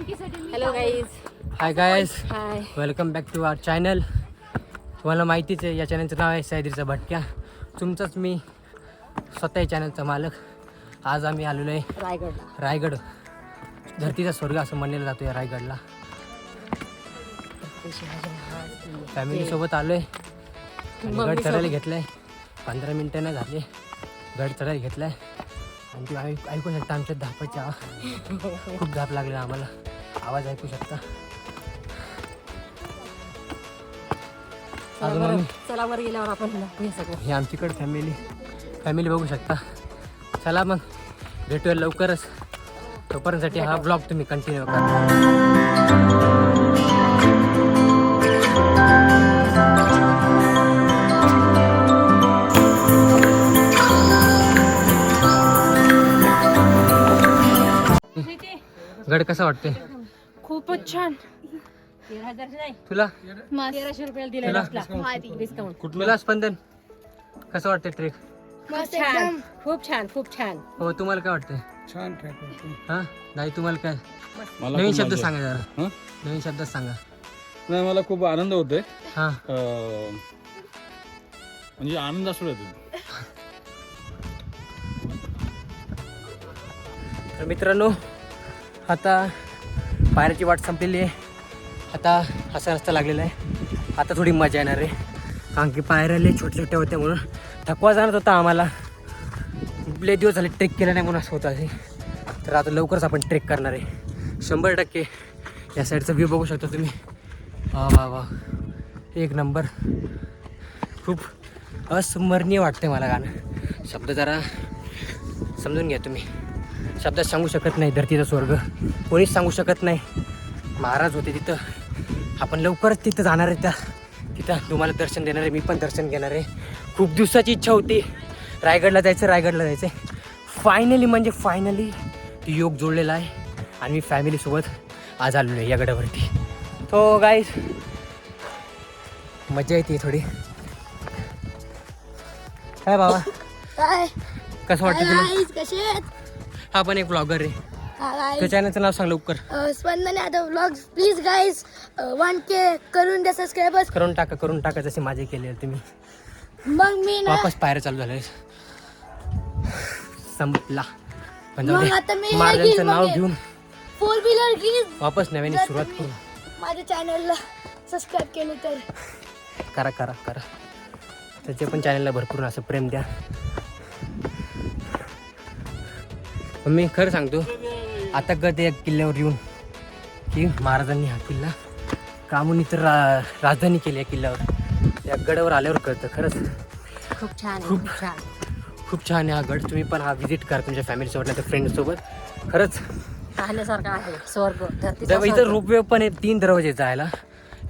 Hello guys. Hi guys, hi. Welcome back to our channel. तुम्हाला माहितीच आहे या चॅनलचं नाव आहे सह्याद्रीचा भटक्या. तुमचंच मी स्वतः या चॅनलचा मालक. आज आम्ही आलेलो आहे रायगड. धरतीचा स्वर्ग असं म्हणलेलं जातो या रायगडला. फॅमिलीसोबत आलो आहे. गड चढायला घेतलं आहे. 15 मिनटं नाही झाले गड चढायला घेतला आहे. आणि ती आम्ही ऐकू शकता आमच्या धापाच्या खूप धाप लागलेला आम्हाला. आवाज ऐकू शकता. चला वर गेल्यावर आपण हे सगळं हे आमच्याकडे फॅमिली बघू शकता. चला मग भेटूया लवकरच. तोपर्यंतसाठी हा ब्लॉग तुम्ही कंटिन्यू करा. गड कसा वाटते? खूपच छान. तुला 1300 रुपयाला दिला डिस्काउंट. तुला स्पंदन कसं वाटते ट्रेक? छान, खूप छान, खूप छान. हो, तुम्हाला काय वाटतंय? छान ट्रॅक वाटतो. हा नाही, तुम्हाला काय मला नवीन खूप शब्द मजा सांगा जरा. हं? नवीन शब्द सांगा. नाही, मला खूप आनंद होतोय. हा म्हणजे आनंद असू येतो. तर मित्रांनो, आता पायऱ्याची वाट संपलेली आहे. आता असा रस्ता लागलेला आहे. आता थोडी मजा येणार आहे. कारण की पायऱ्या छोट्या छोट्या होत्या म्हणून थकवा जाणत होता आम्हाला. लय दिवस झाले ट्रेक केला नाही म्हणून असं होतं आहे. तर आता लवकरच आपण ट्रेक करणार आहे 100%. या साईडचा व्ह्यू बघू शकता तुम्ही. वा वा वा, एक नंबर. खूप अस्मरणीय वाटते मला गाणं. शब्द जरा समजून घ्या तुम्ही. शब्दात सांगू शकत नाही. धरतीचा स्वर्ग कोणीच सांगू शकत नाही. महाराज होते तिथं. आपण लवकरच तिथं जाणार आहे. तिथं तुम्हाला दर्शन देणार आहे. मी पण दर्शन घेणार आहे. खूप दिवसाची इच्छा होती रायगडला जायचं. फायनली म्हणजे फायनली योग जोडलेला आहे. आणि मी फॅमिलीसोबत आज आलेलो आहे या गडावरती. तो गाईज मजा येते थोडी. काय बाबा, काय कसं वाटतं तुला? कसे आहेत? हा पण एक ब्लॉगर आहे. Hi, तो चॅनलचं नाव सांग लवकर. Spandan Yadav vlogs. Please guys 1K करून द्या सबस्क्रायबर्स. करून टाका जसे माझे केले तुम्ही. मग मी ना वापस पायऱ्या चालू झाले. संपला. पण जाऊ मग दे. आता मी महाराजांचं नाव घेऊन 4 व्हीलर घेईन. वापस नव्याने जर सुरुवात तुम्ही करू. माझ्या चॅनलला सबस्क्राईब केलं तर करा. त्याच्या पण चॅनलला भरपूर असं प्रेम द्या. मी खरं सांगतो, आता कधी या किल्ल्यावर येऊन की महाराजांनी हा किल्ला कामून तर राजधानी केली या किल्ल्यावर. या गडावर आल्यावर कळतं खरंच. खूप छान, खूप छान आहे हा गड. तुम्ही पण हा विजिट करा तुमच्या फॅमिलीसोबत नाही तर फ्रेंड्ससोबत. खरंच पाहण्यासारखं आहे स्वर्ग. इथं रोपवे पण आहे. 3 दरवाजे जायला.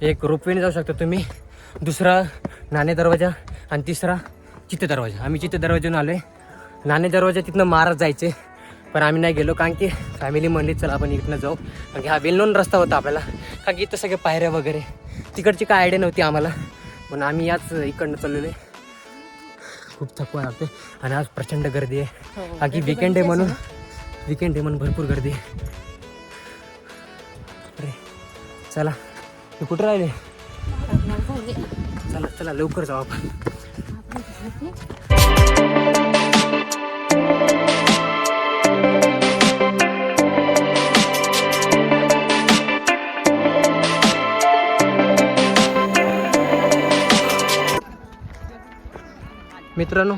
एक रोपवेने जाऊ शकता तुम्ही, दुसरा नाणे दरवाजा आणि तिसरा चित्ते दरवाजा. आम्ही चित्ते दरवाजातून आलो आहे. नाणे दरवाजा तिथनं महाराज जायचे पण आम्ही नाही गेलो. कारण की फॅमिली म्हणली चला आपण इथनं जाऊ. कारण की हा वेल नोन रस्ता होता आपल्याला. कारण की इथं सगळे पायऱ्या वगैरे तिकडची काय आयडिया नव्हती आम्हाला. पण आम्ही याच इकडनं चाललेलो आहे. खूप थकवा लागते आणि आज प्रचंड गर्दी आहे. कारण की विकेंड आहे म्हणून भरपूर गर्दी आहे. अरे चला, मी कुठं राहिले? चला लवकर जाऊ आपण. मित्रांनो,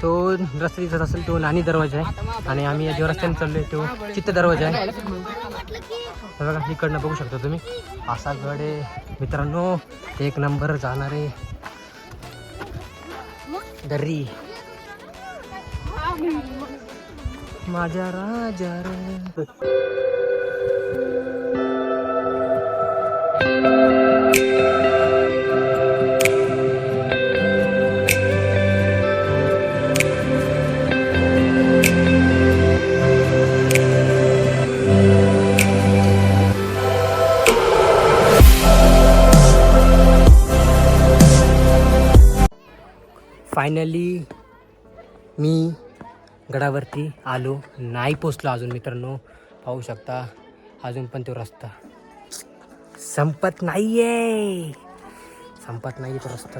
तो रस्ता दिसत असेल तो नाणी दरवाजा आहे. आणि आम्ही जो रस्त्याने चाललोय तो चित्त दरवाजा आहे. बघा इकडनं बघू शकता तुम्ही. असा गड आहे मित्रांनो. एक नंबर जाणारे दर्री माझ्या राजा रे. फायनली मी गडावरती आलो. नाही पोचलो अजून मित्रांनो. पाहू शकता अजून पण तो रस्ता संपत नाहीये, संपत नाही तो रस्ता.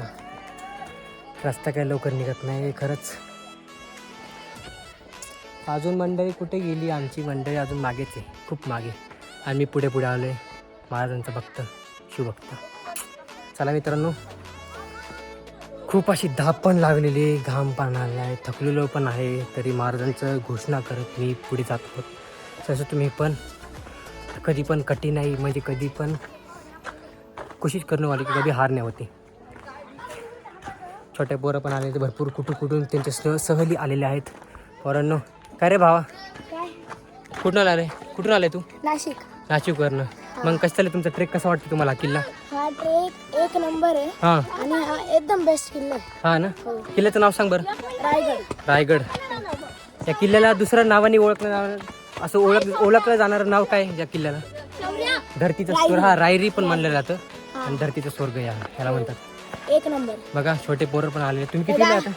रस्ता काय लवकर निघत नाही खरंच. अजून मंडळी कुठे गेली? आमची मंडळी अजून मागेच आहे, खूप मागे. आणि मी पुढे पुढे आलो आहे, महाराजांचा भक्त, शिवभक्त. चला मित्रांनो, खूप अशी धाप पण लागलेली, घाम पण आला आहे, थकलेलो पण आहे. तरी महाराजांचं घोषणा करत मी पुढे जात आहोत. तसं तुम्ही पण कधी पण कठीणाई म्हणजे कधी पण कोशिश करणं वाली की कधी हार नाही होते. छोटे पोरं पण आले, भरपूर कुठून त्यांचे सहली आलेले आहेत. पोरांनो, काय रे भावा, कुठून आलाय तू? नाशिकवरनं. मग कसं चालेल तुमचा ट्रेक? कसा वाटतं तुम्हाला किल्ला? हा ट्रेक एक नंबर आहे. हां आणि हा एकदम बेस्ट किल्ला आहे. हां ना. किल्ल्याचं नाव सांग बरं. रायगड. या किल्ल्याला दुसऱ्या नावाने ओळखलं जाणारं नाव काय या किल्ल्याला? धरतीचा स्वर्ग. हा, रायरी पण म्हणलं जातं. आणि धरतीचा स्वर्ग याला म्हणतात. एक नंबर. बघा, छोटे पोरं पण आले. तुम्ही कितीला आता?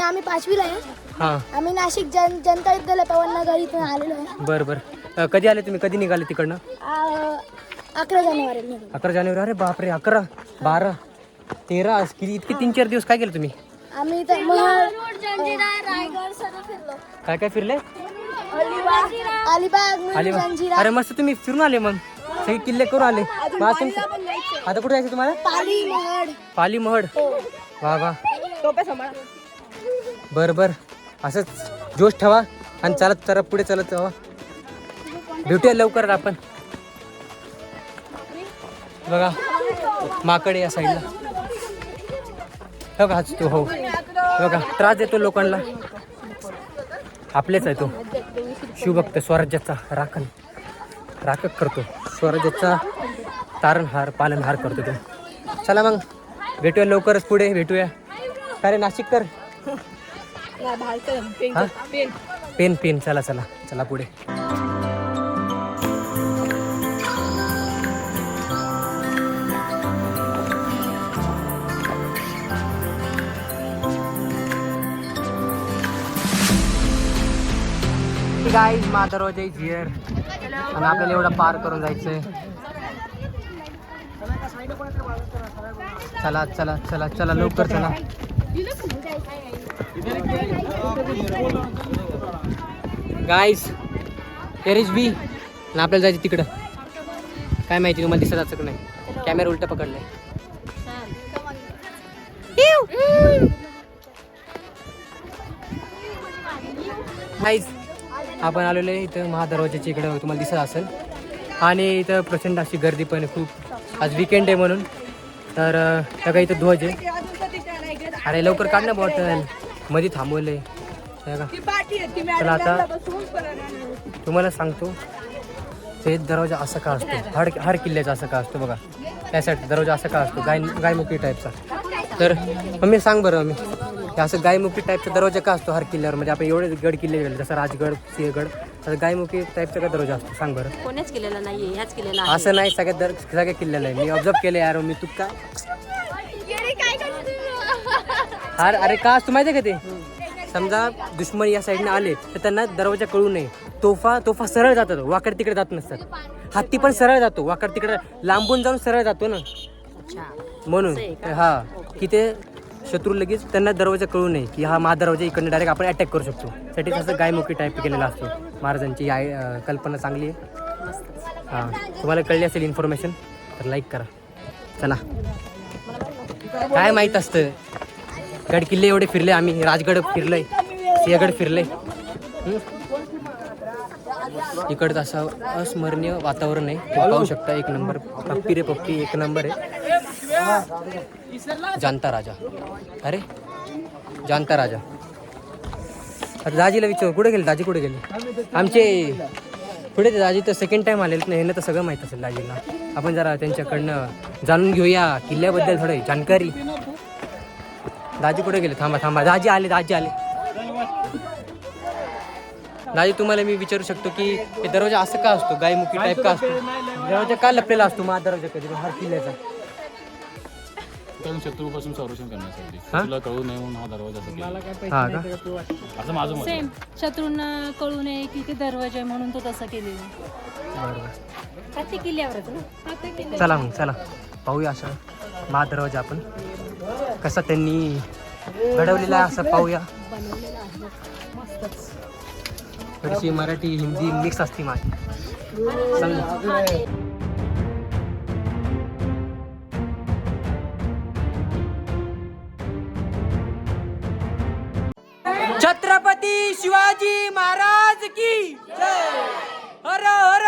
आम्ही 5वीला आहे. हां. आम्ही नाशिक जनता विद्यालय पवननगर इथून आलेलो आहे. बरं. कधी आले तुम्ही? कधी निघाले तिकडनं? 11 जानेवारी. 11 जानेवारी. अरे बापरे, 11, 12, 13 किती इतके 3-4 दिवस काय केलं तुम्ही? आम्ही इथं रायगड सर्व फिरलो. काय फिरले? अलिबाग. अरे मस्त, तुम्ही फिरून आले मग, सगळे किल्ले करून आले. आता कुठे जायचं तुम्हाला? पाली महड. वा वा. बर. असंच जोश ठेवा आणि चालत पुढे चालत जावा. भेटूया लवकर आपण. बघा माकडे या साईडला. बघा हाच तो. हो बघा, त्रास देतो लोकांना. आपलेच आहे तो शिवभक्त, स्वराज्याचा राखक करतो, स्वराज्याचा तारणहार पालनहार करतो तो. चला मग भेटूया लवकरच, पुढे भेटूया. काय रे नाशिककर? पेन. चला पुढे. गाईज, मा दरवाजा इज हिअर. आणि आपल्याला एवढा पार करून जायचंय. चला लवकर चला. गाईज, हिअर इज बी. आणि आपल्याला जायचं तिकडं. काय माहिती, तुम्हाला दिसत असं का नाही? कॅमेरा उलट पकडलाय. गाईज, आपण आलेलो आहे इथं महादरवाजाच्या इकडं, तुम्हाला दिसत असेल. आणि इथं प्रचंड अशी गर्दी पण आहे खूप. आज वीकेंड आहे म्हणून. तर बघा इथं ध्वज आहे. अरे लवकर काढ ना बॉटल, मध्ये थांबवले. चला आता तुम्हाला सांगतो ते दरवाजा असा का असतो, हर किल्ल्याचा असं का असतो. बघा त्यासाठी दरवाजा असा का असतो, गायमुखी टाईपचा. तर मम्मी सांग बरं, हे असं गायमुखी टाईपचा दरवाजा का असतो हर किल्ल्यावर? म्हणजे आपण एवढे गड किल्ले गेले, जसं राजगड, सिंहगड, असं गायमुखी टाईपचा का दरवाजा असतो? सांग बरं. कोणीच केलेला नाहीये, ह्याच केलेला असं नाही, सगळ्या किल्ल्याला आहे. मी ऑब्झर्व केलं यार. मी तू का अरे का असतो माहिती आहे का ते? समजा दुश्मन या साईडने आले तर त्यांना दरवाजा कळू नये. तोफा सरळ जातात, वाकड तिकडे जात नसतात. हत्ती पण सरळ जातो, वाकड तिकडे लांबून जाऊन सरळ जातो ना, म्हणून. हा, की ते शत्रू लगेच त्यांना दरवाजा कळू नये की हा दरवाजा इकडनं डायरेक्ट आपण अटॅक करू शकतो. त्यासाठी तसं गायमुखी टाईप केलेला असतो. महाराजांची कल्पना चांगली आहे. हां, तुम्हाला कळली असेल इन्फॉर्मेशन तर लाईक करा. चला, काय माहीत असतं, गड किल्ले एवढे फिरले आम्ही. राजगड फिरलंय, सिंहगड फिरलंय. इकडचं असं अस्मरणीय वातावरण आहे, तुम्ही पाहू शकता. एक नंबर पप्पी रे पप्पी, एक नंबर आहे. जानता राजा. अरे जानता राजा. अरे दाजीला विचार, कुठे गेले दाजी? कुठे गेले आमचे? पुढे ते दाजी तर सेकंड टाइम आलेत ना, ह्यांना तर सगळं माहीत असेल दाजीला. आपण जरा त्यांच्याकडनं जाणून घेऊया किल्ल्याबद्दल थोडी जानकारी. दाजी कुठे गेले? थांबा, दाजी आले. दाजी, तुम्हाला मी विचारू शकतो की हे दरवाजा असं का असतो, गायमुखी टाईप का असतो? दरवाजा का लपलेला असतो दरवाजा कधी हर किल्ल्याचा? कारण शत्रूपासून संरक्षण करण्यासाठी हा? तुला कळू नये म्हणून हा दरवाजा असा केला. हा का असं माझं मत आहे. सेम शत्रूंना कळू नये की ते दरवाजा आहे म्हणून तो तसा केलेला. बरोबर प्रत्येक किल्ल्यावरच ना प्रत्येक किल्ल्यावर. चला मग चला पाहूया असं महादरवाजा आपण कसा त्यांनी घडवलेला आहे असं पाहूया. बनवलेला आहे मस्तच. थोडीशी मराठी हिंदी मिक्स असते माझी. चल छत्रपती शिवाजी महाराज की जय. हर हर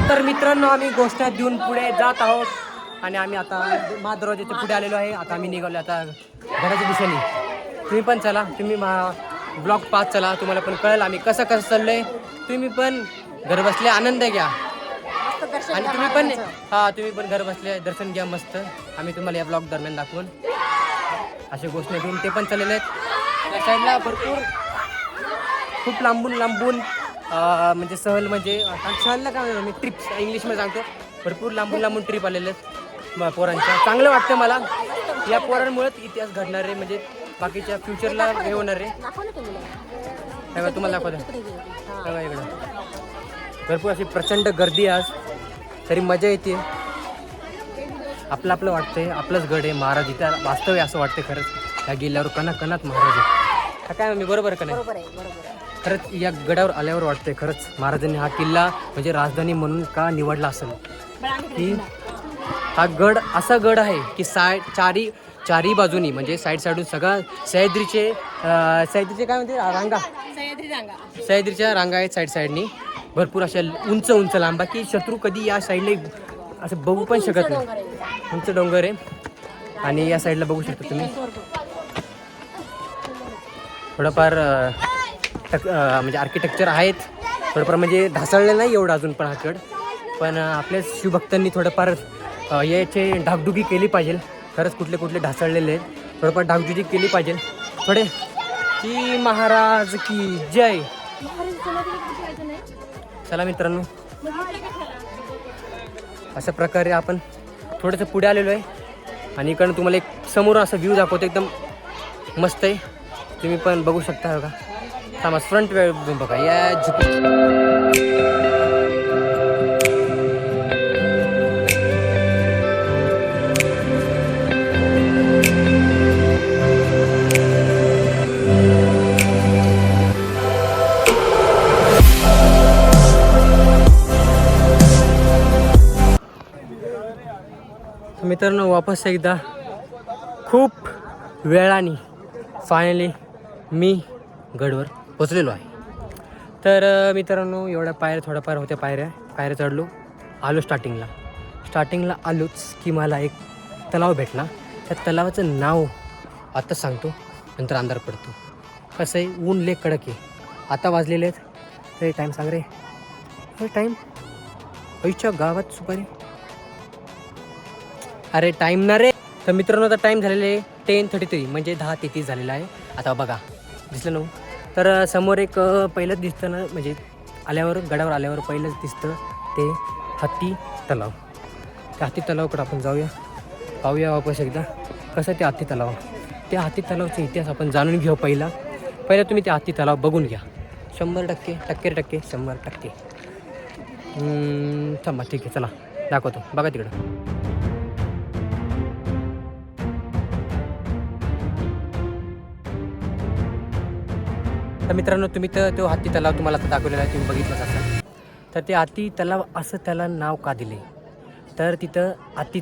तर मित्रांनो आम्ही गोष्ट देऊन पुढे जात आहोत आणि आम्ही आता महादरवाजाच्या पुढे आलेलो आहे. आता आम्ही निघालो आता घराच्या दिशेने. तुम्ही पण चला, तुम्ही ब्लॉग पाच चला, तुम्हाला पण कळेल आम्ही कसं कसं चाललंय. तुम्ही पण घर बसले आनंद घ्या आणि तुम्ही पण तुम्ही पण घर बसले दर्शन घ्या मस्त. आम्ही तुम्हाला या ब्लॉग दरम्यान दाखवून अशा गोष्टी घेऊन ते पण चाललेले आहेत. त्या साईडला भरपूर खूप लांबून म्हणजे सहल म्हणजे सहलला काय मी ट्रिप्स इंग्लिशमध्ये सांगतो. भरपूर लांबून ट्रिप आलेले आहेत पोरांच्या. चांगलं वाटतं मला. या पोरांमुळेच इतिहास घडणार आहे, म्हणजे बाकीच्या फ्युचरला हे होणार आहे. तुम्हाला दाखवतो इकडं भरपूर अशी प्रचंड गर्दी आज, तरी मजा येते. आपलं वाटतंय आपलंच गड आहे. महाराज इथं वास्तव आहे असं वाटतं खरंच. ह्या गेल्यावर कणात महाराज आहे. हा काय मी बरोबर का नाही? खरंच या गडावर आल्यावर वाटतंय खरंच महाराजांनी हा किल्ला म्हणजे राजधानी म्हणून का निवडला असेल. की हा गड असा गड आहे की चारी बाजूनी म्हणजे साईडून सगळा सह्याद्रीचे काय म्हणते रांगा, सह्याद्रीच्या रांगा आहेत साईडनी. भरपूर अशा उंच लांबा की शत्रू कधी या साईडला असं बघू पण शकत नाही. उंच डोंगर आहे आणि या साईडला बघू शकता तुम्ही. थोडंफार म्हणजे आर्किटेक्चर आहेत थोडंफार, म्हणजे ढासळलेलं नाही एवढं अजून पण हा गड. पण आपल्या शिवभक्तांनी थोडंफार याचे डागडुगी केली पाहिजे. खरंच कुठले ढासळलेले आहेत, थोडंफार डागडुगी केली पाहिजे थोडे. की महाराज की जय. चला मित्रांनो, अशा प्रकारे आपण थोडंसं पुढे आलेलो आहे आणि इकडनं तुम्हाला एक समोर असं व्ह्यू दाखवतो, एकदम मस्त आहे. तुम्ही पण बघू शकता बघा. थांबा फ्रंट वेळ बघा या मित्रांनो वापस एकदा खूप वेळाने फायनली मी गडवर पोचलेलो आहे. तर मित्रांनो एवढ्या थोड्याफार होत्या पायऱ्या चढलो. आलो स्टार्टिंगला आलोच की मला एक तलाव भेटला. त्या तलावाचं नाव आता सांगतो, नंतर अंधार पडतो. कसं आहे ऊन लय कडक आहे. आता वाजलेले आहेत ते टाईम सांग रे. हे टाईम आईच्या गावात सुपारी अरे टाईम ना रे. तर मित्रांनो आता टाईम झालेले आहे 10:33 म्हणजे 10:33 झालेला आहे. आता बघा दिसलं ना. तर समोर एक पहिलंच दिसतं ना, म्हणजे गडावर आल्यावर पहिलंच दिसतं ते हत्ती तलाव. त्या हत्ती तलावाकडे आपण जाऊया, पाहूया वापस एकदा कसं ते हत्ती तलाव. त्या हत्ती तलावाचा इतिहास आपण जाणून घेऊ. पहिला तुम्ही त्या हत्ती तलाव बघून घ्या. 100% 100%. थांबा ठीक आहे, चला दाखवतो. बघा तिकडं. तर मित्रांनो तुम्ही तो हत्ती तलाव तुम्हाला आता दाखवलेला आहे, तुम्ही बघितलंच असाल. तर ते हत्ती तलाव असं त्याला नाव का दिले, तर तिथं हत्ती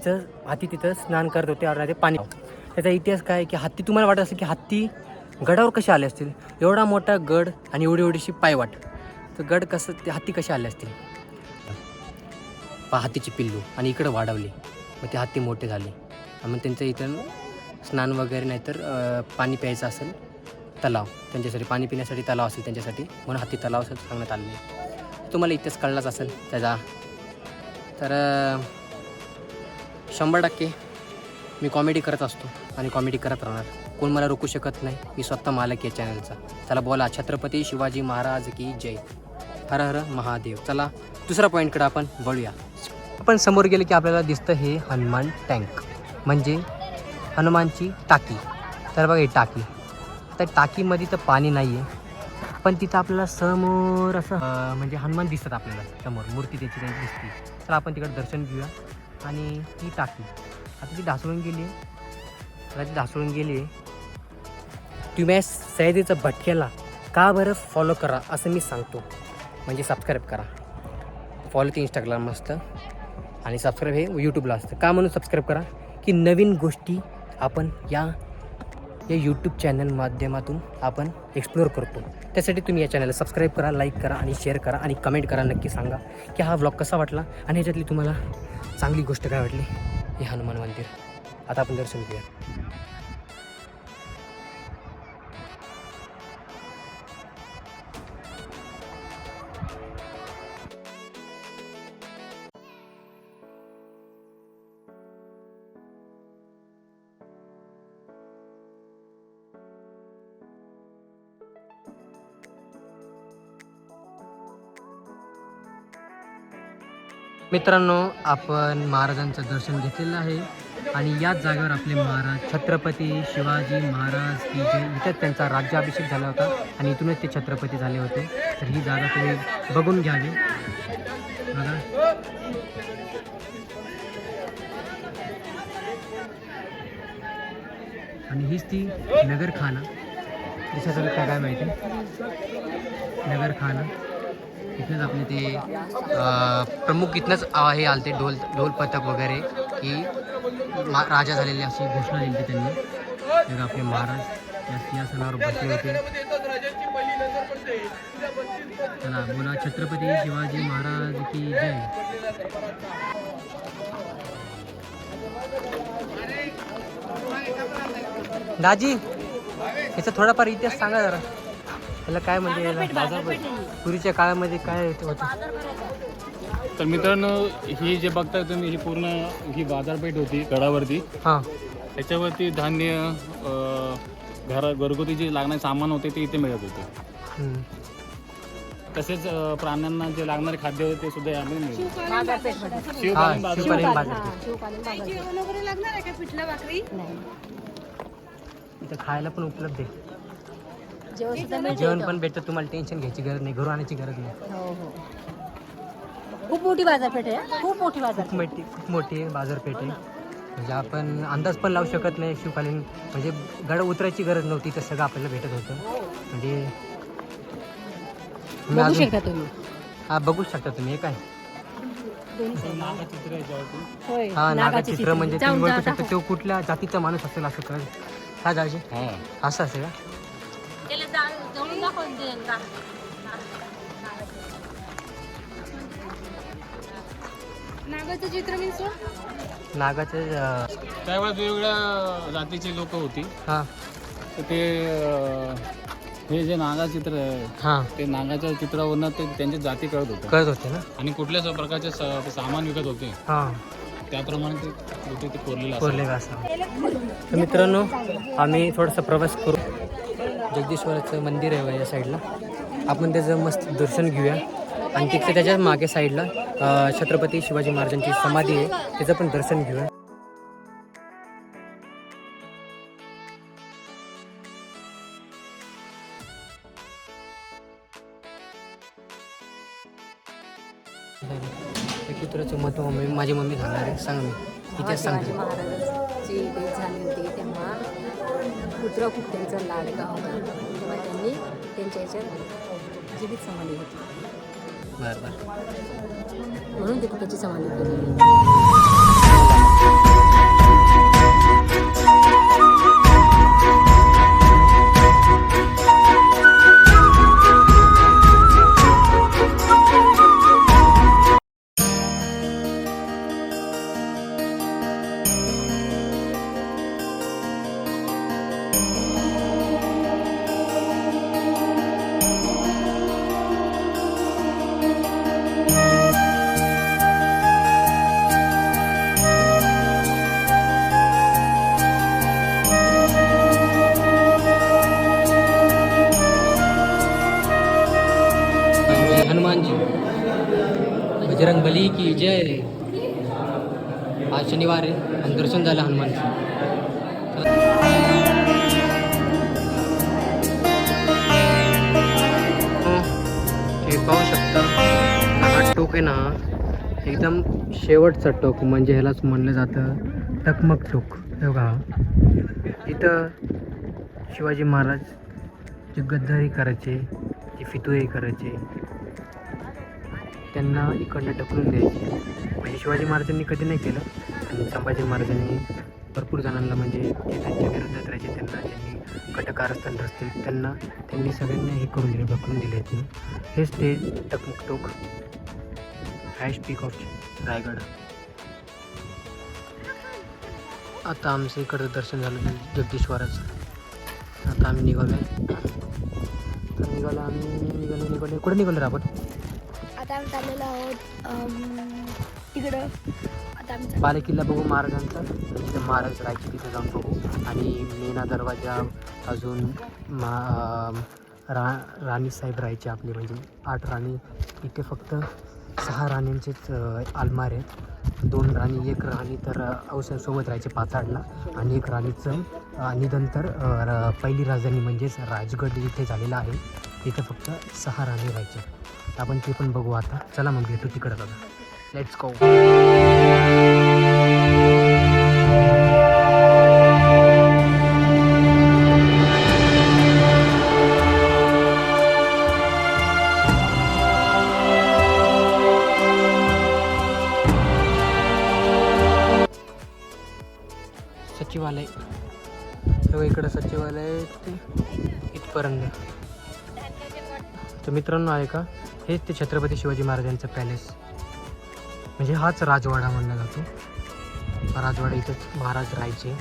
तिथं स्नान करत होते आणि ते पाणी. त्याचा इतिहास काय की हत्ती, तुम्हाला वाटत असेल की हत्ती गडावर कसे आले असतील. एवढा मोठा गड आणि एवढीशी पायवाट, तर गड कसं ते हत्ती कसे आले असतील. हत्तीची पिल्लू आणि इकडं वाढवली, मग ते हत्ती मोठे झाले. मग त्यांचं इथं स्नान वगैरे नाही तर पाणी प्यायचं असेल तलाव, त्यांच्यासाठी पाणी पिण्यासाठी तलाव असेल त्यांच्यासाठी, म्हणून हत्ती तलाव असं सांगण्यात आलेले. तुम्हाला इतिहास कळलाच असेल त्याचा. तर 100% मी कॉमेडी करत असतो आणि कॉमेडी करत राहणार. कोण मला रोखू शकत नाही. मी स्वतः मालक या चॅनलचा. चला बोला, छत्रपती शिवाजी महाराज की जय. हर हर महादेव. चला दुसऱ्या पॉईंटकडे आपण वळूया. आपण समोर गेले की आपल्याला दिसतं हे हनुमान टँक, म्हणजे हनुमानची टाकी. तर बघा ही टाकी. त्या टाकीमध्ये तर पाणी नाही आहे, पण तिथं आपल्याला समोर असं म्हणजे हनुमान दिसतात आपल्याला समोर, मूर्ती त्याची काही दिसते. तर आपण तिकडे दर्शन घेऊया. आणि ती टाकी आता ती ढासळून गेली आहे. आता ती ढासळून गेली आहे. तुम्ही सह्याद्रीच्या भटक्याला का बरं फॉलो करा असं मी सांगतो. म्हणजे सबस्क्राईब करा. फॉलो ते इंस्टाग्राम असतं आणि सबस्क्राईब हे यूट्यूबला असतं. का म्हणून सबस्क्राईब करा की नवीन गोष्टी आपण या यूट्यूब चॅनल माध्यमातून आपण एक्सप्लोअर करतो. त्यासाठी तुम्ही या चॅनलला सबस्क्राईब करा, लाईक करा आणि शेअर करा आणि कमेंट करा. नक्की सांगा की हा व्लॉग कसा वाटला आणि ह्याच्यातली तुम्हाला चांगली गोष्ट काय वाटली. हे हनुमान मंदिर. आता आपण दर्शन घेऊया. मित्रांनो, आपण महाराजांचं दर्शन घेतलेलं आहे आणि याच जागेवर आपले महाराज छत्रपती शिवाजी महाराज की जे इथं त्यांचा राज्याभिषेक झाला होता आणि इथूनच ते छत्रपती झाले होते. तर ही जागा तुम्ही बघून घ्यावी. बघा, आणि हीच ती नगरखाना. दिसायचं काय माहिती, नगरखाना. इथनंच आपले ते प्रमुख इथनंच हे आलते ढोल पथक वगैरे की राजा झालेले अशी घोषणा दिली त्यांनी. तेव्हा आपले महाराज या सिंहासनावर बसले होते. चला बोला, छत्रपती शिवाजी महाराज की जय. दाजी, याचा थोडाफार इतिहास सांगा जरा. त्याला काय म्हणजे पूर्वीच्या काळामध्ये काय होतं. तर मित्रांनो, ही जे बघताय तुम्ही, ही पूर्ण ही बाजारपेठ होती गडावरती. हां, त्याच्यावरती धान्य, घरगुती जे लागणारे सामान होते ते इथे मिळत होते. तसेच प्राण्यांना जे लागणारे खाद्य होते ते सुद्धा यामध्ये मिळते. शिवकालीन बाजार. शिवकालीन बाजारपेठ. इथं खायला पण उपलब्ध आहे. जेवण पण भेटतं. तुम्हाला टेन्शन घ्यायची गरज नाही, घरून आणायची गरज नाही. खूप मोठी बाजारपेठ आहे. खूप मोठी बाजारपेठ. खूप मोठी बाजारपेठ आहे. म्हणजे आपण अंदाज पण लावू शकत नाही. शिवकालीन म्हणजे गड उतरायची गरज नव्हती, तर सगळं आपल्याला भेटत होतं. म्हणजे बघू शकता तुम्ही. हा, बघू शकता तुम्ही. हे काय नागचित्र याच्यावरती. होय, हा, नागाचं नागचित्र. म्हणजे जाऊन तुम्ही ओळखू जा, शकता तो कुठल्या जातीचा माणूस असेल असं कळेल. हा जायचे असं असेल का. नागाचं चित्र मीन्स नागाचे त्यावेळेस वेगवेगळ्या जातीची लोक होती. हां, तर ते हे जे नागाचित्र आहे, हां, ते नागाच्या चित्रावरनं ते त्यांची जाती कळत होते ना. आणि कुठल्या प्रकारचे सामान विकत होते हां, त्याप्रमाणे ते होते ते कोरलेलं कोरले असं. तर मित्रांनो, आम्ही थोडासा प्रवास करू. जगदीश्वराचं मंदिर आहे या साईडला. आपण त्याचं मस्त दर्शन घेऊया. आणि तिथे त्याच्या मागे साईडला छत्रपती शिवाजी महाराजांची समाधी आहे, त्याचं पण दर्शन घेऊया. चित्राचं महत्त्व माझी मम्मी सांगणार आहे. सांगा, मी इतिहास सांगते. महाराजांची डेथ झाली होती तेव्हा पुत्र खूप त्यांचा लाडका होता, तेव्हा त्यांनी त्यांच्या याच्यात जीवित समाधी होती. बरं बरं. म्हणून ते त्याची समाधी केली. हनुमान जी, बजरंग बली की जय. आज शनिवार आहे आणि दर्शन झालं हनुमानचं. हे पाहू शकता हा टोक आहे ना, एकदम शेवटचा टोक, म्हणजे ह्यालाच म्हणलं जातं टकमक टोक. हे बघा, इथं शिवाजी महाराज जे गद्दारी करायचे, जे फितुरी करायचे, त्यांना इकडनं ढकलून द्यायचे. म्हणजे शिवाजी महाराजांनी कधी नाही केलं, आणि संभाजी महाराजांनी भरपूर जणांना, म्हणजे जे त्यांच्या विरोधात राहायचे, त्यांना ज्यांनी कटकारस्थान असतील त्यांनी सगळ्यांना हे करून दिले, ढकलून दिले आहेत. हेच ते टकमक टोक, हायस्ट पीक ऑफ रायगड. आता आमचं इकडचं दर्शन झालं जगदीश्वराचं. आता आम्ही निघालो कुठे निघालो रे आपण? आता आम्ही चाललेलो आहोत तिकडं. आता आम्ही बालेकिल्ला बघू महाराजांचा, तिथे महाराज राहायचे, तिथे जाऊन बघू. आणि मेना दरवाजा, अजून राणी साहेब राहायचे आपले, म्हणजे 8 राणी. इथे फक्त 6 राण्यांचेच आलमार आहेत. 2 राणी, 1 राणी तर औषधासोबत राहायचे पाचाडला, आणि 1 राणीचं निधन तर पहिली राजधानी म्हणजेच राजगड इथे झालेला आहे. इथे फक्त 6 राणी राहायचे. आपण ते पण बघू आता. चला मग भेटू तिकडं. आता लेट्स गो. सचिवालय, तेव्हा इकडं सचिवालय ते इथपर्यंत. तर मित्रांनो आहे का, हेच ते छत्रपती शिवाजी महाराजांचं पॅलेस, म्हणजे हाच राजवाडा म्हणला जातो. राजवाडा इथंच महाराज राहायचे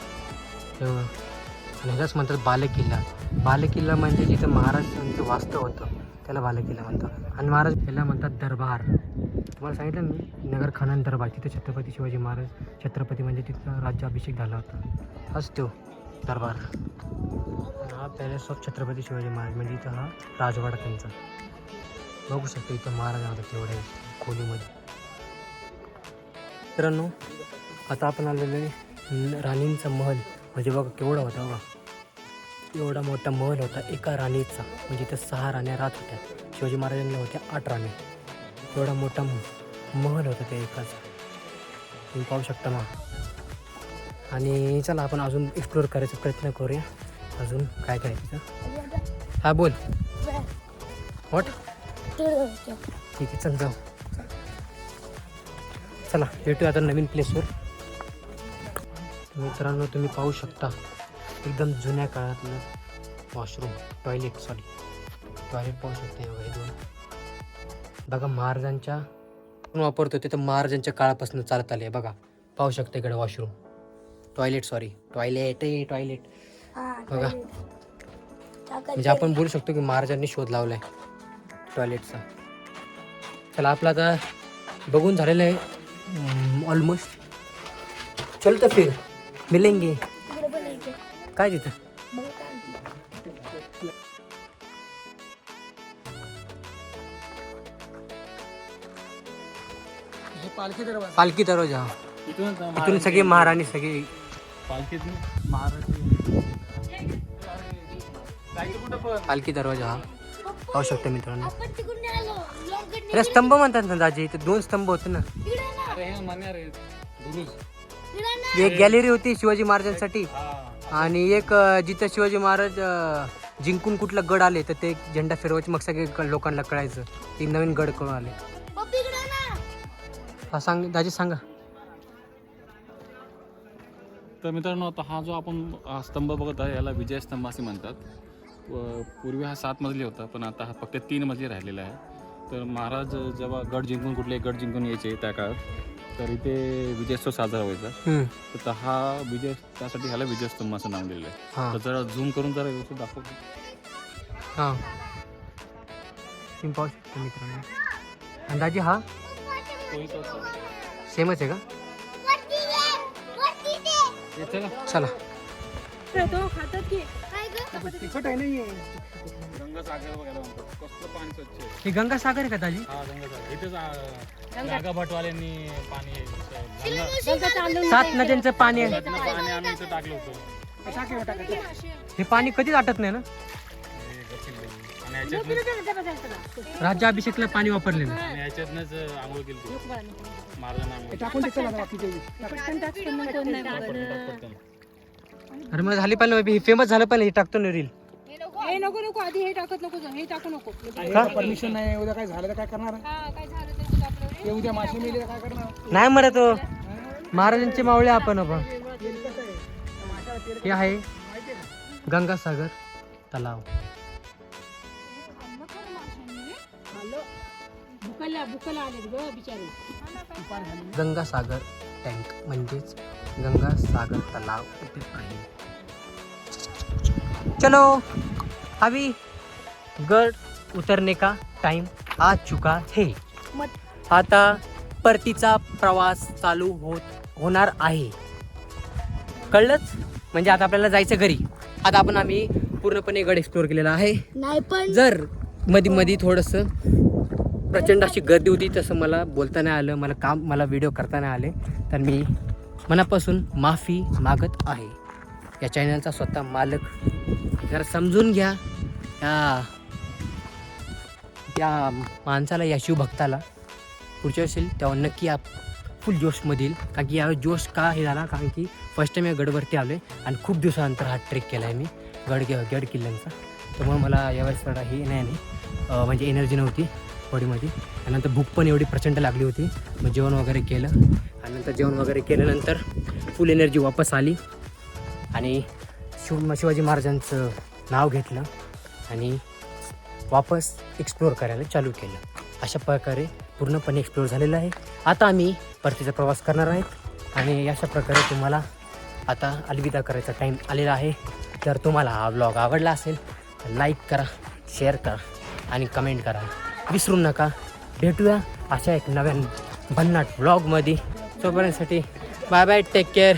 तेव्हा. आणि ह्यालाच म्हणतात बालेकिल्ला. बालेकिल्ला म्हणजे जिथं महाराजांचं वास्तव होतं त्याला बालेकिल्ला म्हणतात. आणि महाराज ह्याला म्हणतात दरबार. तुम्हाला सांगितलं मी, नगरखानन दरबार, तिथे छत्रपती शिवाजी महाराज, छत्रपती म्हणजे तिथं राज्याभिषेक झाला होता, हाच तो दरबार. हा पॅलेस ऑफ छत्रपती शिवाजी महाराज, म्हणजे इथं हा राजवाडा त्यांचा. बघू शकतो इथं महाराज होता तेवढ्या खोलीमध्ये. मित्रांनो आता आपण आलेलो आहे राणींचा महल. म्हणजे बघा केवढा होता बघा, एवढा मोठा महल होता एका राणीचा. म्हणजे इथं 6 राण्या राहत होत्या. शिवाजी महाराजांना होत्या 8 राण्या. एवढा मोठा महल होता त्या एकाचा, तुम्ही पाहू शकता मग. आणि चला आपण अजून एक्सप्लोअर करायचा प्रयत्न करूया, अजून काय काय तिथं. हा बोल. व्हॉट? ठीक आहे, चल जाऊ. चला भेटूया आता नवीन प्लेसवर. मित्रांनो तुम्ही पाहू शकता एकदम जुन्या काळातलं वॉशरूम, टॉयलेट पाहू शकता. हे 2 बघा महाराजांच्या वापरतो ते, तर महाराजांच्या काळापासून चालत आले. बघा पाहू शकता इकडे वॉशरूम, टॉयलेट बघा. म्हणजे आपण बोलू शकतो की महाराजांनी शोध लावलाय टॉयलेटचा. चला आपला आता बघून झालेलं आहे ऑलमोस्ट. चल तर फिर मिलेंगे. काय तिथं पालखी दरवाजा. इथून सगळी महाराणी, सगळी पालखी दरवाजा हा पाहू शकता मित्रांनो. अरे स्तंभ म्हणतात ना दाजी, इथे 2 स्तंभ होते ना. एक गॅलरी होती शिवाजी महाराजांसाठी, आणि एक जिथं शिवाजी महाराज जिंकून कुठला गड आले तर ते झेंडा फिरवायचे, मग सगळे लोकांना कळायचं की नवीन गड करून आले. हा सांग दाजी, सांगा. तर मित्रांनो आता हा जो आपण स्तंभ बघत आहे याला विजय स्तंभ असे म्हणतात. पूर्वी हा 7 मजली होता, पण आता हा फक्त 3 मजली राहिलेला आहे. तर महाराज जेव्हा गड जिंकून कुठले गड जिंकून यायचे त्या काळात, तर इथे विजयोत्सव साजरा व्हायचा. तर हा विजय, त्यासाठी ह्याला विजयस्तंभ असं नाव दिलेलं आहे. तर जरा झूम करून जरा व्यवस्थित दाखवतो. हां पाहू शकतो मित्रांनो. अंदाजे हा सेमच आहे का? चला तो खातात की तिखट आहे नाही. गंगासागर वगैरे म्हणतात. कसलं पाणी स्वच्छ आहे. हे गंगासागर आहे का ताजी? हा गंगासागर. इथेच नागा भटवाल्यांनी पाणी गंगा सात नद्यांचं पाणी आहे. पाणी आम्ही इथं टाकलं होतं. हे पाणी कधीच आटत नाही ना. हे गच्चीत बाई. आणि ह्याच्यातनंच राज्याभिषेकला पाणी वापरले ना. आणि ह्याच्यातनंच आंघोळ केली होती. महाराजांना आंघोळ पटकन. अरे मग झाली पाहिजे, फेमस झालं पाहिजे, हे टाकतो ना रील. हे नको आधी हे टाकत नको हे टाकू नको. परमिशन नाही. उद्या काय झालं तर काय करणार? काय झालं ते आपलं ते उद्या मासे मेले तर काय करणार? नाही मरत हो. महाराजांचे मावळे आपण हे आहे गंगासागर तलाव. भुकला आले ग बिचारे. गंगासागर टँक म्हणजेच गंगासागर तलाव इथे आहे. चलो अभी गड उतरने का टाइम आ चुका है. आता परतीचा प्रवास चालू होणार आहे. कळलंच? म्हणजे आता आपल्याला जायचं घरी. आता आम्ही पूर्णपणे गड एक्सप्लोअर केलेला आहे. नाही पण जर मध्ये थोडंसं प्रचंड अशी गर्दी होती, तसं मला बोलता नाही आलं, मला व्हिडिओ करता नाही आले, तर मी मनापासून माफी मागत आहे. या चॅनलचा स्वतः मालक. जरा समजून घ्या या माणसाला, या शिवभक्ताला. पुढच्या असेल तेव्हा नक्की फुल जोशमध्ये येईल. कारण की यावेळी जोश का हे झाला, कारण की फर्स्ट टाईम या गडवरती आलो आहे आणि खूप दिवसानंतर हा ट्रेक केला आहे मी गड किल्ल्यांचा. त्यामुळे मला यावेळेस थोडा हे नाही म्हणजे एनर्जी नव्हती बॉडीमध्ये. आणि नंतर भूक पण एवढी प्रचंड लागली होती. मग जेवण वगैरे केलं आणि नंतर जेवण वगैरे केल्यानंतर फुल एनर्जी वापस आली आणि शिवाजी महाराजांचं नाव घेतलं आणि वापस एक्सप्लोअर करायला चालू केलं. अशा प्रकारे पूर्णपणे एक्सप्लोअर झालेलं आहे. आता आम्ही परतीचा प्रवास करणार आहेत आणि अशा प्रकारे तुम्हाला आता अलविदा करायचा टाईम आलेला आहे. जर तुम्हाला हा व्लॉग आवडला असेल तर लाईक करा, शेअर करा आणि कमेंट करा विसरू नका. भेटूया अशा एक नव्या भन्नाट व्लॉगमध्ये. तोपर्यंतसाठी बाय बाय, टेक केअर.